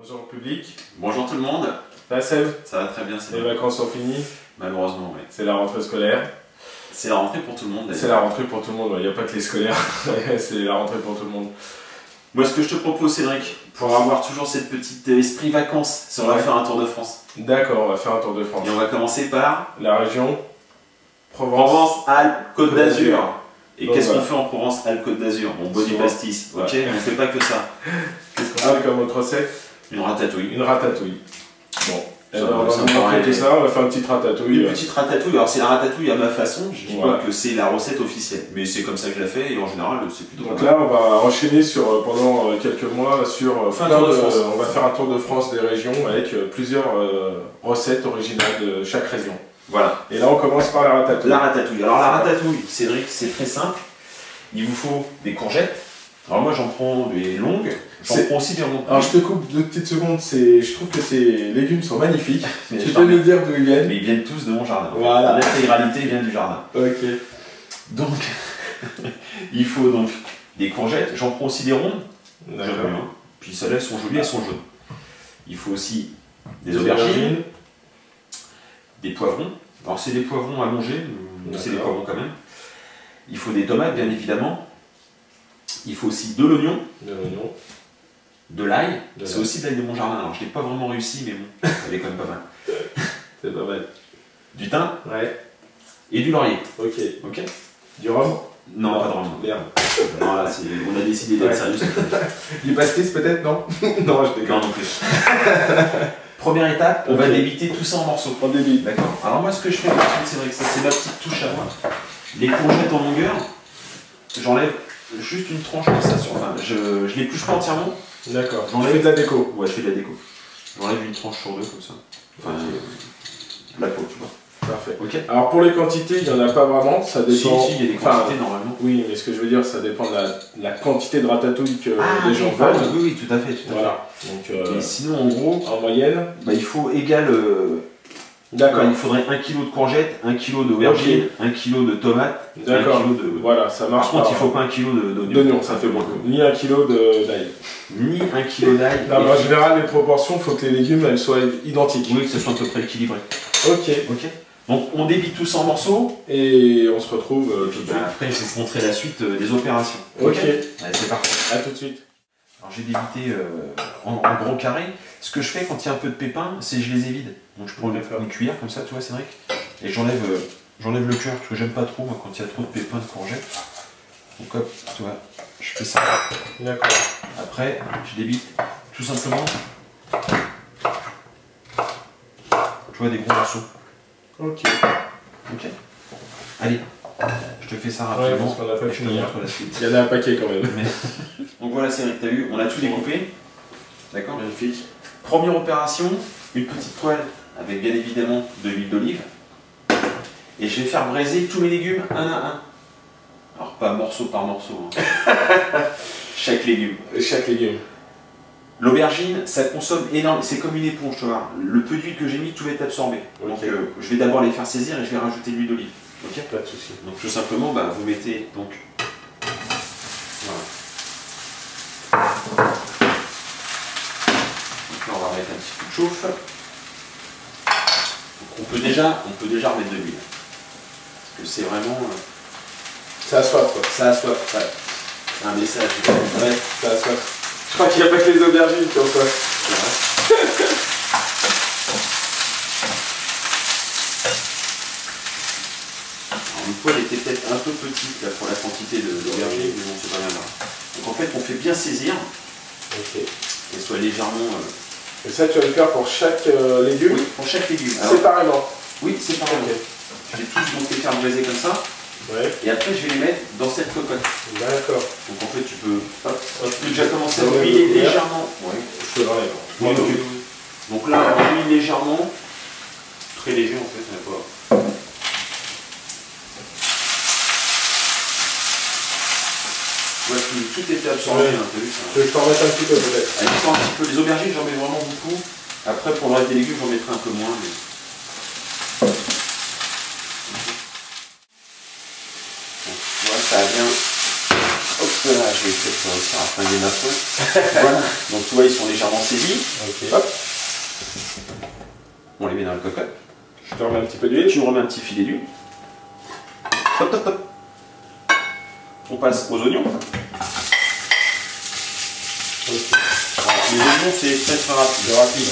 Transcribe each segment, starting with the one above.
Bonjour public. Bonjour tout le monde. Ça va Seb? Ça va très bien. Les vacances sont finies. Malheureusement, oui. C'est la rentrée scolaire. C'est la rentrée pour tout le monde. C'est la rentrée pour tout le monde, il n'y a pas que les scolaires. C'est la rentrée pour tout le monde. Moi, ce que je te propose, Cédric, pour avoir toujours cette petite esprit vacances, c'est on va faire un tour de France. D'accord, on va faire un tour de France. Et on va commencer par la région Provence, Alpes, Côte d'Azur. Et qu'est-ce qu'on fait en Provence, Alpes, Côte d'Azur? Bon, body pastis, ok, mais on fait pas que ça. Qu'est-ce qu'on fait comme autre recette? Une ratatouille. Une ratatouille. Bon. Ça, on va vous montrer tout ça, on va faire une petite ratatouille. Une petite ratatouille, alors c'est la ratatouille à ma façon, je dis pas que c'est la recette officielle, mais c'est comme ça que je la fais et en général c'est plutôt donc là on va enchaîner sur, pendant quelques mois sur on va faire un tour de France des régions avec plusieurs recettes originales de chaque région. Voilà. Et là on commence par la ratatouille. La ratatouille. Alors la ratatouille, Cédric, c'est très simple. Il vous faut des courgettes. Alors moi j'en prends des longues, j'en prends aussi des rondes. Alors je te coupe 2 petites secondes, je trouve que ces légumes sont magnifiques. Tu peux nous dire d'où ils viennent? Mais ils viennent tous de mon jardin. Voilà. L'intégralité vient du jardin. Ok. Donc, il faut donc des courgettes, j'en prends aussi des rondes. D'accord. Puis celles-là elles sont jolies, elles sont jaunes. Il faut aussi des aubergines, des poivrons. Alors c'est des poivrons allongés, mais c'est des poivrons quand même. Il faut des tomates bien évidemment. Il faut aussi de l'oignon, de l'ail, c'est aussi de l'ail de mon jardin, alors je n'ai pas vraiment réussi mais bon, elle est quand même pas mal. C'est pas mal. Du thym, ouais. Et du laurier. Ok. Ok. Du rhum? Non, pas de rhum. Merde. Non, là, on a décidé d'être sérieux. Du pastis peut-être, non? Non, je déconne. Non, non plus. Première étape, on va débiter tout ça en morceaux. On débite. D'accord. Alors moi ce que je fais, c'est vrai que ça c'est ma petite touche à moi. Les courgettes en longueur, j'enlève juste une tranche comme ça, enfin, je l'épluche pas entièrement. D'accord. J'en fais de la déco. Ouais, je fais de la déco. J'enlève une tranche sur deux comme ça. Enfin, la peau, tu vois. Parfait. Ok. Alors pour les quantités, il n'y en a pas vraiment, ça dépend. Si, il y a des quantités normalement. Oui, mais ce que je veux dire, ça dépend de la quantité de ratatouille que les gens veulent. Oui, oui, tout à fait. Voilà. Donc, et sinon, en gros, en moyenne, bah, il faut égal. D'accord. Il faudrait 1 kg de courgettes, 1 kg d'aubergines, 1 kg de tomates, 1 kg de... Voilà, ça marche. Par contre, il ne faut pas 1 kg d'oignons. D'oignons, ça fait beaucoup. Ni 1 kg d'ail. Ni 1 kg d'ail. En général, les proportions, il faut que les légumes elles soient identiques. Oui, que ce soit à peu près équilibré. Ok. Ok. Donc, on débite tout ça en morceaux. Et on se retrouve tout de suite. Après, je vais vous montrer la suite des opérations. Ok. Allez, c'est parti. A tout de suite. Alors, j'ai débité en gros carrés. Ce que je fais quand il y a un peu de pépins, c'est que je les évite. Donc, je prends une cuillère comme ça, tu vois, Cédric. Et j'enlève le cœur, parce que j'aime pas trop, moi, quand il y a trop de pépins de courgettes. Donc, hop, tu vois, je fais ça. D'accord. Après, je débite tout simplement, tu vois, des gros morceaux. Ok. Ok. Allez, je te fais ça rapidement. Ouais, parce qu'on n'a pas fini. La suite. Il y en a un paquet quand même. Donc voilà, Cédric, t'as vu, on a tout découpé. D'accord. Magnifique. Première opération, une petite poêle avec bien évidemment de l'huile d'olive. Et je vais faire braiser tous mes légumes un à un. Alors pas morceau par morceau. Hein. Chaque légume. Chaque légume. L'aubergine, ça consomme énormément, c'est comme une éponge, tu vois. Le peu d'huile que j'ai mis, tout va être absorbé. Okay. Donc je vais d'abord les faire saisir et je vais rajouter de l'huile d'olive. Ok. Pas de souci. Donc tout simplement, bah, vous mettez donc. Voilà. Donc là, on va mettre un petit coup de chauffe. Donc, on peut déjà remettre de l'huile. Parce que c'est vraiment. Ça a soif, quoi. Ça a soif, ouais. C'est un message. Ouais. Ça a soif. Je crois qu'il n'y a pas que les aubergines qui ont soif. Alors, une poêle était peut-être un peu petite là, pour la quantité d'aubergines, mais bon, c'est pas bien grave. Donc en fait, on fait bien saisir. Ok. Qu'elle soit légèrement. Et ça, tu vas le faire pour chaque légume? Oui, pour chaque légume. Séparément? Oui, séparément. Okay. Je vais tous donc les faire braiser comme ça. Ouais. Et après, je vais les mettre dans cette cocotte. D'accord. Donc en fait, tu peux déjà commencer à huiler légèrement. Ouais. Je te l'enlève. Oui, oui. Donc là, on huile légèrement. Très léger en fait, mais pas. Ouais, tout était absorbé, ouais. Hein, t'as vu ça? Je t'en remette un petit peu peut-être. Allez, un petit peu. Les aubergines, j'en mets vraiment beaucoup. Après, pour le reste des légumes, j'en mettrai un peu moins. Mais... Voilà, ça a bien. Hop là, je je vais peut-être réussir à flinguer ma poêle. Voilà, donc tu vois, ils sont légèrement saisis. Ok. Hop. On les met dans la cocotte. Je te remets un petit peu d'huile. Tu me remets un petit filet d'huile. Hop, hop, hop. On passe aux oignons. Okay. Alors, les oignons, c'est très très rapide.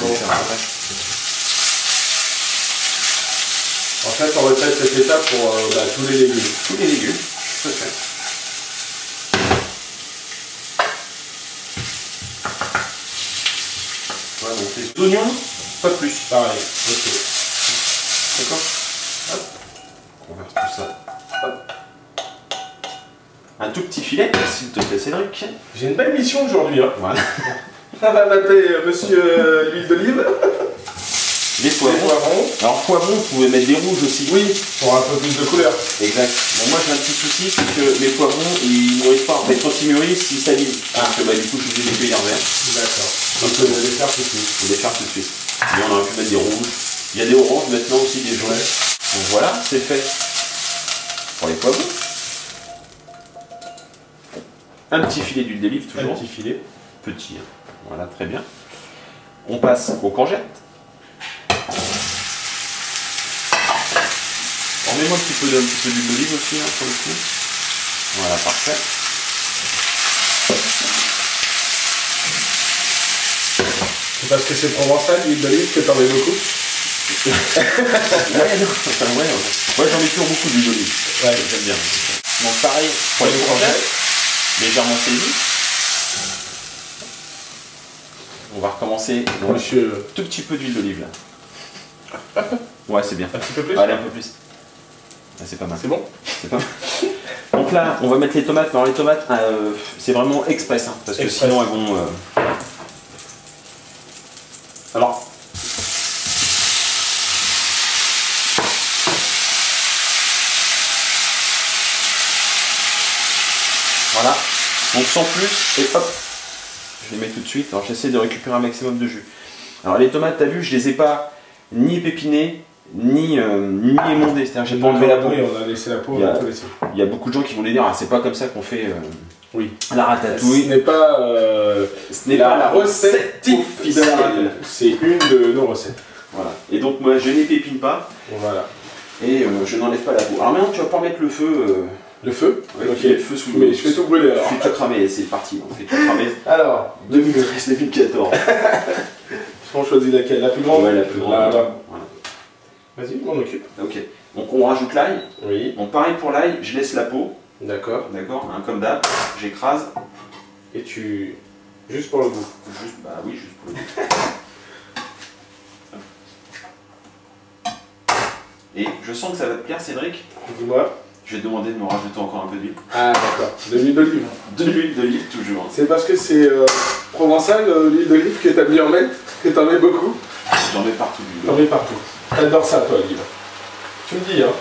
Bon. En fait, on répète cette étape pour tous les légumes. Tous les légumes, tout à fait. Voilà, donc les oignons, pas plus. Pareil. Ok. D'accord. Hop. On verse tout ça. Hop. Un tout petit filet, s'il te plaît, Cédric. J'ai une belle mission aujourd'hui. Hein. Voilà. On va m'appeler monsieur l'huile d'olive. Les poivrons. Alors poivrons, vous pouvez mettre des rouges aussi. Oui, pour un peu plus de couleur. Exact. Bon, moi j'ai un petit souci, c'est que les poivrons, ils mûrissent pas. En fait, quand ils mûrissent, ils s'abîment. Parce que du coup, je suis obligé de les cueillir verts. D'accord. Donc on va les faire tout de suite. On va les faire tout de suite. Et on aurait pu mettre des rouges. Il y a des oranges maintenant aussi, des jaunes. Donc voilà, c'est fait pour les poivrons. Un petit filet d'huile d'olive, toujours. Un petit filet. Petit. Hein. Voilà, très bien. On passe aux courgettes. Mets-moi un petit peu d'huile d'olive aussi, hein, pour le coup. Voilà, parfait. C'est parce que c'est provençal, l'huile d'olive, que t'en mets beaucoup. Ouais, j'en mets toujours beaucoup d'huile d'olive. Ouais, j'aime bien. Donc pareil pour les courgettes, légèrement saisies. On va recommencer. Donc, Monsieur. Tout petit peu d'huile d'olive là. Ouais, c'est bien. Un petit peu plus. Allez, un peu plus. Ah, c'est pas mal. C'est bon. C'est pas mal. Donc là, on va mettre les tomates. Alors les tomates, c'est vraiment express, hein, parce que sinon elles vont... Alors... Voilà. Donc sans plus, et hop, je les mets tout de suite. Alors j'essaie de récupérer un maximum de jus. Alors les tomates, t'as vu, je les ai pas ni épipinées, ni émondées. C'est-à-dire j'ai pas enlevé la peau. Oui, on a laissé la peau, on a tout laissé. Il y a beaucoup de gens qui vont les dire, ah, c'est pas comme ça qu'on fait oui. la ratatouille. Ce n'est pas, la recette officielle. C'est une de nos recettes. Voilà. Et donc moi je n'épépine pas. Voilà. Et je n'enlève pas la peau. Alors maintenant tu vas pas mettre le feu. Le feu. Ouais, ok. Le feu sous Mais je fais tout brûler alors. Je fais tout cramer, c'est parti. On fait tout cramer. Alors, 2013-2014. On choisit laquelle? La plus grande? Ouais, la plus grande. Là. Voilà. Vas-y, je m'en occupe. Ok. Donc on rajoute l'ail. Oui. Donc pareil pour l'ail, je laisse la peau. D'accord. D'accord, hein, comme d'hab. J'écrase. Et tu... Juste pour le goût. Juste, bah oui, juste pour le goût. Et je sens que ça va te plaire, Cédric. Dis-moi. Je vais te demander de me rajouter encore un peu d'huile. Ah d'accord, de l'huile d'olive. De l'huile d'olive toujours. C'est parce que c'est provençal, l'huile d'olive, que t'as mis en mettre, que t'en mets beaucoup. J'en mets partout. T'en mets partout. T'adores ça toi, l'huile. Tu me dis, hein.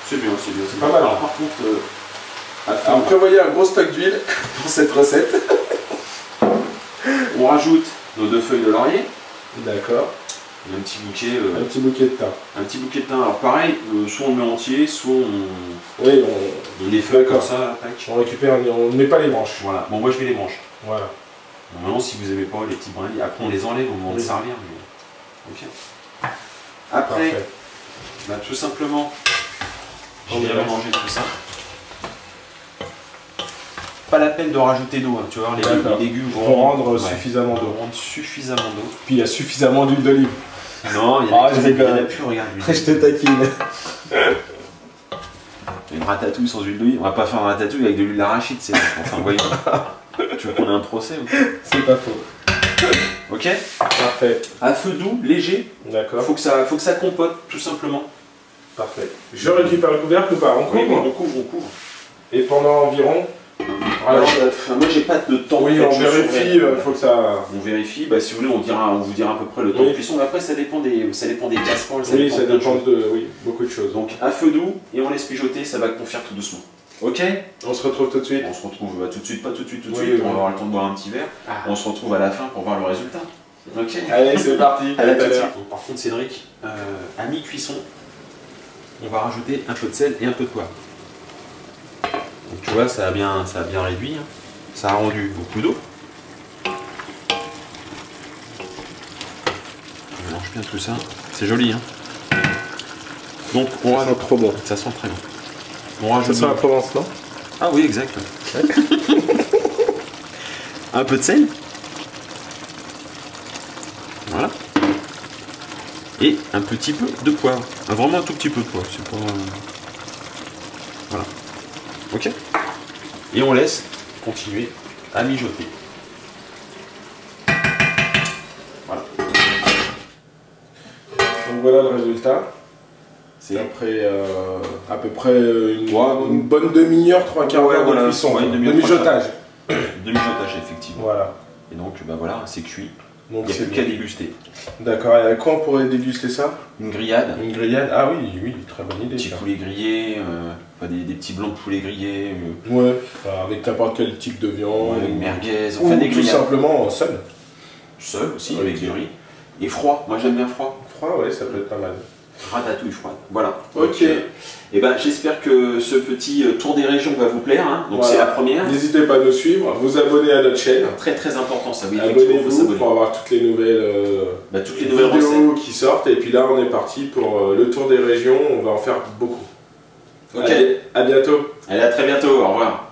C'est bien, c'est bien. C'est pas mal. Alors par contre, alors, prévoyez un gros stock d'huile pour cette recette. On rajoute nos 2 feuilles de laurier. D'accord. Un petit bouquet. Un petit bouquet de thym. Un petit bouquet de thym. Alors pareil, soit on le met entier, soit on... Oui, on les feuilles comme ça. Tac. On récupère, on ne met pas les branches. Voilà. Bon, moi je mets les branches. Voilà. Bon, maintenant, si vous aimez pas les petits brindilles, après on les enlève au moment de servir. Mais... Ok. Après, bah, tout simplement, je vais mélanger tout ça. Pas la peine de rajouter d'eau, hein. Tu vois, les légumes vont rendre suffisamment d'eau. Puis il y a suffisamment d'huile d'olive. Non, il y en a plus, regarde. Je te taquine. Une ratatouille sans huile d'olive. On va pas faire un ratatouille avec de l'huile d'arachide, c'est enfin voyons. Tu veux qu'on ait un procès ou... C'est pas faux. Ok. Parfait. À feu doux, léger. D'accord. Faut que ça compote, tout simplement. Parfait. Je récupère le couvercle ou pas? On couvre? Oui, on couvre. Et pendant environ... Alors, moi j'ai pas de temps. Oui, on vérifie, faut que ça... On vérifie, bah, si vous voulez on vous dira à peu près le temps de cuisson, mais après ça dépend des casseroles, oui, ça dépend de beaucoup de choses. Donc à feu doux, et on laisse mijoter, ça va confire tout doucement. Ok. On se retrouve tout de suite. On se retrouve tout de suite, pas tout de suite, oui, on va avoir le temps de boire un petit verre. On se retrouve à la fin pour voir le résultat. Ok. Allez, c'est parti. À tout de suite. Par contre Cédric, à mi-cuisson, on va rajouter un peu de sel et un peu de poivre. Donc tu vois, ça a bien réduit, hein. Ça a rendu beaucoup d'eau. On mélange bien tout ça, c'est joli, hein. Donc on Ça sent trop bon. Ça sent très bon. On rajoute Ça sent la Provence, non? Ah oui, exact. Un peu de sel. Voilà. Et un petit peu de poivre. Vraiment un tout petit peu de poivre. C'est pas... Voilà. Ok. Et on laisse continuer à mijoter. Voilà. Donc voilà le résultat. C'est après à peu près une bonne demi-heure, 3/4 d'heure de cuisson, de mijotage. De mijotage, effectivement. Voilà. Et donc, bah voilà, c'est cuit. Donc il n'y a plus qu'à déguster. D'accord, et avec quoi on pourrait déguster ça? Une grillade. Une grillade, ah oui, oui, très bonne idée. Petit poulet grillé, des petits blancs de poulet grillés. Ouais, avec n'importe quel type de viande. Avec merguez, ou enfin des grillades. Tout simplement seul. Seul aussi, avec du riz. Et froid, moi j'aime bien froid. Froid, ouais, ça peut être pas mal. Ratatouille froide. Voilà. Ok. Et ben, j'espère que ce petit tour des régions va vous plaire. Hein. Donc voilà. C'est la première. N'hésitez pas à nous suivre, vous abonner à notre chaîne. Très très important ça. Oui, abonnez-vous pour avoir toutes les nouvelles, vidéos recettes qui sortent. Et puis là, on est parti pour le tour des régions. On va en faire beaucoup. Ok. Allez, à bientôt. Allez, à très bientôt. Au revoir.